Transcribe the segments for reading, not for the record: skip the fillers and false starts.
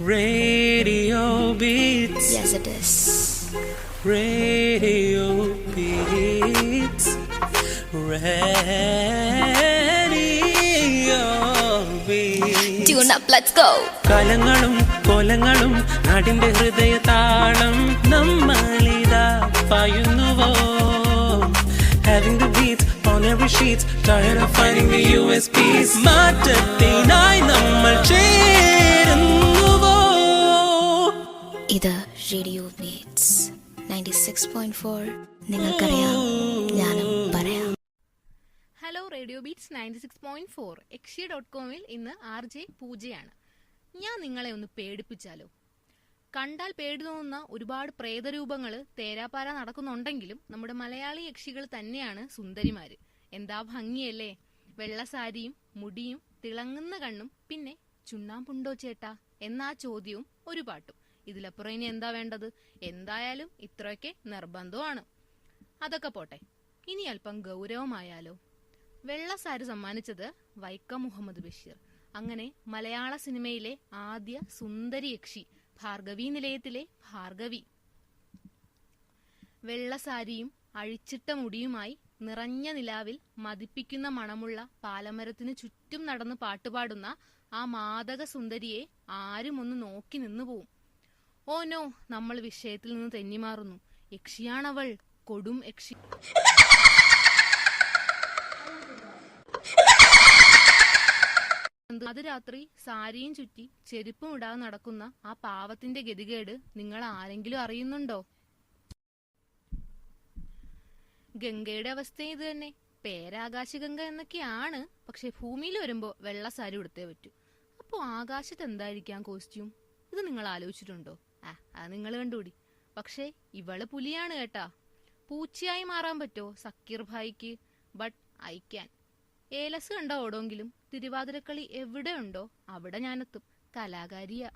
Radio Beats. Yes, it is. Radio Beats. Radio Beats. Tune up, let's go. കാലങ്ങളും കോലങ്ങളും നാടിന്റെ ഹൃദയ താളം നമ്മളിതാ പായുന്നുവോ. Having the beats on every sheet, tired of finding the USPs. മാറ്റത്തിനായി നമ്മൾ ചേരുന്നുവോ. ഇത് radio beats 96.4. നിങ്ങൾക്കറിയാം, ഞാനും പറയാം. ഹലോ, റേഡിയോ ബീറ്റ്സ് 96.4 യക്ഷി.com-ൽ ഇന്ന് RJ പൂജയാണ്. ഞാൻ നിങ്ങളെ ഒന്ന് പേടിപ്പിച്ചാലോ? കണ്ടാൽ പേടി തോന്നുന്ന ഒരുപാട് പ്രേതരൂപങ്ങൾ തേരാപ്പാര നടക്കുന്നുണ്ടെങ്കിലും നമ്മുടെ മലയാളി യക്ഷികൾ തന്നെയാണ് സുന്ദരിമാര്. എന്താ ഭംഗിയല്ലേ? വെള്ള സാരിയും മുടിയും തിളങ്ങുന്ന കണ്ണും പിന്നെ ചുണ്ണാമ്പുണ്ടോ ചേട്ടാ എന്നാ ചോദ്യവും ഒരു പാട്ടും. ഇതിലപ്പുറം ഇനി എന്താ വേണ്ടത്? എന്തായാലും ഇത്രയൊക്കെ നിർബന്ധമാണ്. അതൊക്കെ പോട്ടെ, ഇനി അല്പം ഗൗരവമായാലോ? വെള്ള സാരി സമ്മാനിച്ചത് വൈക്കം മുഹമ്മദ് ബഷീർ. അങ്ങനെ മലയാള സിനിമയിലെ ആദ്യ സുന്ദരി യക്ഷി ഭാർഗവി നിലയത്തിലെ ഭാർഗവി. വെള്ള സാരിയും അഴിച്ചിട്ട മുടിയുമായി നിറഞ്ഞ നിലാവിൽ മതിപ്പിക്കുന്ന മണമുള്ള പാലമരത്തിന് ചുറ്റും നടന്ന് പാട്ടുപാടുന്ന ആ മാദക സുന്ദരിയെ ആരും ഒന്ന് നോക്കി നിന്നു പോവും. ഓ നോ, നമ്മൾ വിഷയത്തിൽ നിന്ന് തെന്നിമാറുന്നു. യക്ഷിയാണവൾ, കൊടും യക്ഷി. അത് രാത്രി സാരിയും ചുറ്റി ചെരുപ്പും ഇടാതെ നടക്കുന്ന ആ പാവത്തിന്റെ ഗതികേട് നിങ്ങൾ ആരെങ്കിലും അറിയുന്നുണ്ടോ? ഗംഗയുടെ അവസ്ഥ ഇത് തന്നെ. പേരാകാശഗംഗ എന്നൊക്കെയാണ്, പക്ഷെ ഭൂമിയിൽ വരുമ്പോ വെള്ള സാരി ഉടുത്തേ പറ്റൂ. അപ്പോ ആകാശത്ത് എന്തായിരിക്കാം കോസ്റ്റ്യൂം? ഇത് നിങ്ങൾ ആലോചിച്ചിട്ടുണ്ടോ? അത് നിങ്ങൾ കണ്ടുപിടി. പക്ഷെ ഇവള് പുലിയാണ് കേട്ടാ. പൂച്ചയായി മാറാൻ പറ്റോ സക്കീർ ഭായിക്ക്? But I can. ഏലസ് കണ്ട ഓടോങ്കിലും തിരുവാതിരക്കളി എവിടെയുണ്ടോ അവിടെ ഞാനെത്തും. കലാകാരിയാ.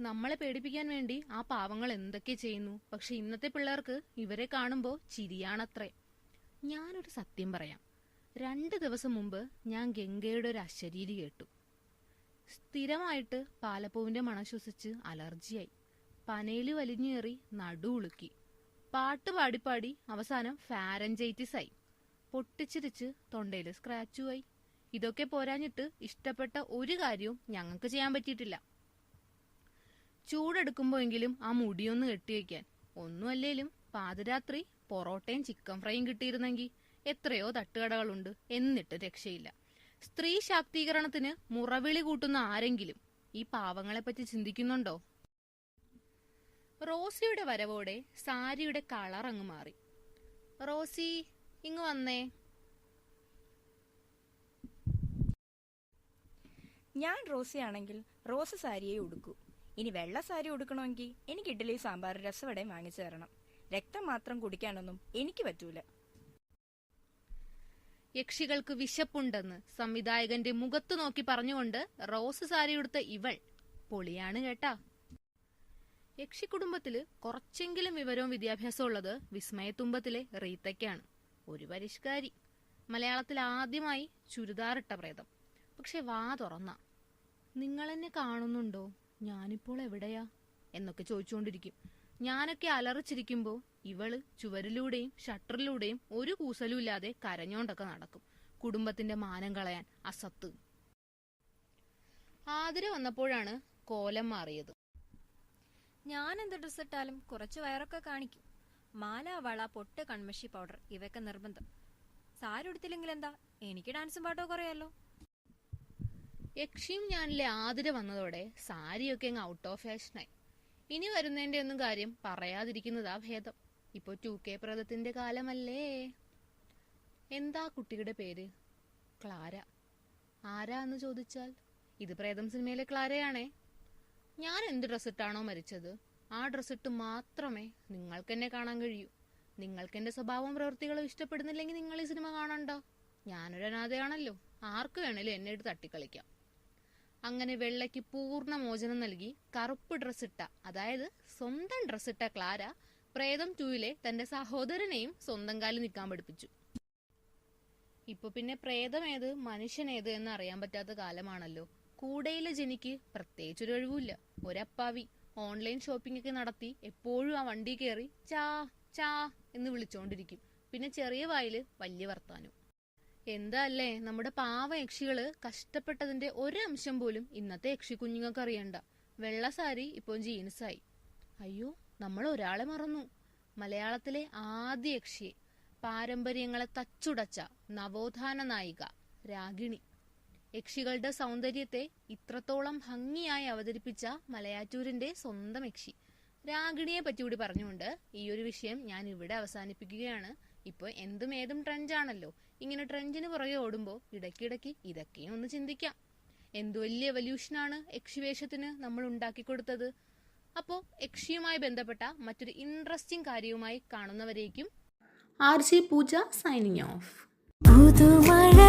നമ്മളെ പേടിപ്പിക്കാൻ വേണ്ടി ആ പാവങ്ങൾ എന്തൊക്കെ ചെയ്യുന്നു. പക്ഷെ ഇന്നത്തെ പിള്ളേർക്ക് ഇവരെ കാണുമ്പോ ചിരിയാണത്രേ. ഞാനൊരു സത്യം പറയാം. 2 ദിവസം മുമ്പ് ഞാൻ ഗംഗയുടെ ഒരു അശരീരി കേട്ടു. സ്ഥിരമായിട്ട് പാലപ്പൂവിന്റെ മണം ശ്വസിച്ച് അലർജിയായി. പനയില് വലിഞ്ഞേറി നടു ഉളുക്കി. പാട്ട് പാടിപ്പാടി അവസാനം ഫാരൻജൈറ്റിസ് ആയി. പൊട്ടിച്ചിരിച്ച് തൊണ്ടയില് സ്ക്രാച്ചുമായി. ഇതൊക്കെ പോരാഞ്ഞിട്ട് ഇഷ്ടപ്പെട്ട ഒരു കാര്യവും ഞങ്ങൾക്ക് ചെയ്യാൻ പറ്റിയിട്ടില്ല. ചൂടെടുക്കുമ്പോഴെങ്കിലും ആ മുടിയൊന്ന് കെട്ടിവെക്കാൻ. ഒന്നുമല്ലേലും പാതിരാത്രി പൊറോട്ടയും ചിക്കൻ ഫ്രൈയും കിട്ടിയിരുന്നെങ്കിൽ. എത്രയോ തട്ടുകടകളുണ്ട്, എന്നിട്ട് രക്ഷയില്ല. സ്ത്രീ ശാക്തീകരണത്തിന് മുറവിളി കൂട്ടുന്ന ആരെങ്കിലും ഈ പാവങ്ങളെ പറ്റി ചിന്തിക്കുന്നുണ്ടോ? റോസിയുടെ വരവോടെ സാരിയുടെ കളർ അങ്ങ് മാറി. റോസി, ഇങ്ങ് വന്നേ. ഞാൻ റോസിയാണെങ്കിൽ റോസ് സാരിയെ ഉടുക്കൂ. ഇനി വെള്ള സാരി ഉടുക്കണമെങ്കിൽ എനിക്ക് ഇഡ്ഡലി സാമ്പാർ രസവടയും വാങ്ങിച്ചു തരണം. രക്തം മാത്രം കുടിക്കാനൊന്നും എനിക്ക് പറ്റൂല. യക്ഷികൾക്ക് വിശപ്പുണ്ടെന്ന് സംവിധായകന്റെ മുഖത്ത് നോക്കി പറഞ്ഞുകൊണ്ട് റോസ് സാരി ഉടുത്ത ഇവൾ പൊളിയാണ് കേട്ടാ. യക്ഷി കുടുംബത്തില് കുറച്ചെങ്കിലും വിവരവും വിദ്യാഭ്യാസവും ഉള്ളത് വിസ്മയത്തുമ്പത്തിലെ റീത്തയ്ക്കാണ്. ഒരു പരിഷ്കാരി. മലയാളത്തിൽ ആദ്യമായി ചുരിദാറിട്ട പ്രേതം. പക്ഷെ വാ തുറന്ന നിങ്ങളെന്നെ കാണുന്നുണ്ടോ, ഞാനിപ്പോൾ എവിടെയാ എന്നൊക്കെ ചോദിച്ചുകൊണ്ടിരിക്കും. ഞാനൊക്കെ അലറിച്ചിരിക്കുമ്പോ ഇവള് ചുവരിലൂടെയും ഷട്ടറിലൂടെയും ഒരു കൂസലും ഇല്ലാതെ കരഞ്ഞോണ്ടൊക്കെ നടക്കും. കുടുംബത്തിന്റെ മാനം കളയാൻ അസത്ത്. ആതിര വന്നപ്പോഴാണ് കോലം മാറിയത്. ഞാൻ എന്ത് ഡ്രസ് ഇട്ടാലും കുറച്ച് വയറൊക്കെ കാണിക്കും. മാല, വള, പൊട്ട്, കൺമഷി, പൗഡർ ഇവയൊക്കെ നിർബന്ധം. സാരി ഉടുത്തില്ലെങ്കിൽ എന്താ, എനിക്ക് ഡാൻസും പാട്ടൊക്കെ അറിയാലോ. യക്ഷിയും ഞാനിലെ ആതിര വന്നതോടെ സാരിയൊക്കെ അങ്ങ് ഔട്ട് ഓഫ് ഫാഷനായി. ഇനി വരുന്നതിന്റെ ഒന്നും കാര്യം പറയാതിരിക്കുന്നതാ ഭേദം. ഇപ്പൊ 2K പ്രേതത്തിന്റെ കാലമല്ലേ. എന്താ കുട്ടിയുടെ പേര്? ക്ലാര. ആരാ എന്ന് ചോദിച്ചാൽ ഇത് പ്രേതം സിനിമയിലെ ക്ലാരയാണേ. ഞാൻ എന്ത് ഡ്രസ്സിട്ടാണോ മരിച്ചത് ആ ഡ്രസ്സിട്ട് മാത്രമേ നിങ്ങൾക്കെന്നെ കാണാൻ കഴിയൂ. നിങ്ങൾക്കെന്റെ സ്വഭാവവും പ്രവൃത്തികളും ഇഷ്ടപ്പെടുന്നില്ലെങ്കിൽ നിങ്ങൾ ഈ സിനിമ കാണണ്ട. ഞാനൊരു അനാഥയാണല്ലോ, ആർക്ക് വേണേലും എന്നെ എടുത്ത് തട്ടിക്കളിക്കാം. അങ്ങനെ വെള്ളയ്ക്ക് പൂർണ്ണ മോചനം നൽകി കറുപ്പ് ഡ്രസ്സിട്ട, അതായത് സ്വന്തം ഡ്രസ്സിട്ട ക്ലാര പ്രേതം 2-ലെ തന്റെ സഹോദരനെയും സ്വന്തം കാലിൽ നിൽക്കാൻ പഠിപ്പിച്ചു. ഇപ്പൊ പിന്നെ പ്രേതമേത് മനുഷ്യനേത് എന്ന് അറിയാൻ പറ്റാത്ത കാലമാണല്ലോ. കൂടെയിലെ ജനിക്ക് പ്രത്യേകിച്ചൊരു ഒഴിവില്ല. ഒരപ്പാവി ഓൺലൈൻ ഷോപ്പിംഗ് ഒക്കെ നടത്തി എപ്പോഴും ആ വണ്ടി കയറി ചാ ചാ എന്ന് വിളിച്ചോണ്ടിരിക്കും. പിന്നെ ചെറിയ വായില് വലിയ വർത്താനം. എന്താ അല്ലേ നമ്മുടെ പാവ യക്ഷികള് കഷ്ടപ്പെട്ടതിന്റെ ഒരംശം പോലും ഇന്നത്തെ യക്ഷി കുഞ്ഞുങ്ങൾക്ക് അറിയണ്ട. വെള്ള സാരി ഇപ്പോൾ ജീൻസായി. അയ്യോ, നമ്മൾ ഒരാളെ മറന്നു. മലയാളത്തിലെ ആദ്യ യക്ഷിയെ, പാരമ്പര്യങ്ങളെ തച്ചുടച്ച നവോത്ഥാന നായിക രാഗിണി. യക്ഷികളുടെ സൗന്ദര്യത്തെ ഇത്രത്തോളം ഭംഗിയായി അവതരിപ്പിച്ച മലയാറ്റൂരിന്റെ സ്വന്തം യക്ഷി രാഗിണിയെ പറ്റി കൂടി പറഞ്ഞുകൊണ്ട് ഈ ഒരു വിഷയം ഞാൻ ഇവിടെ അവസാനിപ്പിക്കുകയാണ്. ഇപ്പോൾ എന്തും ഏതും ട്രെൻഡാണല്ലോ. ഇങ്ങനെ ട്രെൻഡിന് പുറകെ ഓടുമ്പോൾ ഇടയ്ക്കിടയ്ക്ക് ഇതൊക്കെയും ഒന്ന് ചിന്തിക്കാം. എന്തു വലിയ എവല്യൂഷനാണ് യക്ഷിവേഷത്തിന് നമ്മൾ ഉണ്ടാക്കി കൊടുത്തത്. അപ്പോൾ യക്ഷിയുമായി ബന്ധപ്പെട്ട മറ്റൊരു ഇൻട്രസ്റ്റിംഗ് കാര്യവുമായി കാണുന്നവരേക്കും RJ പൂജ signing off. പുതുമഴ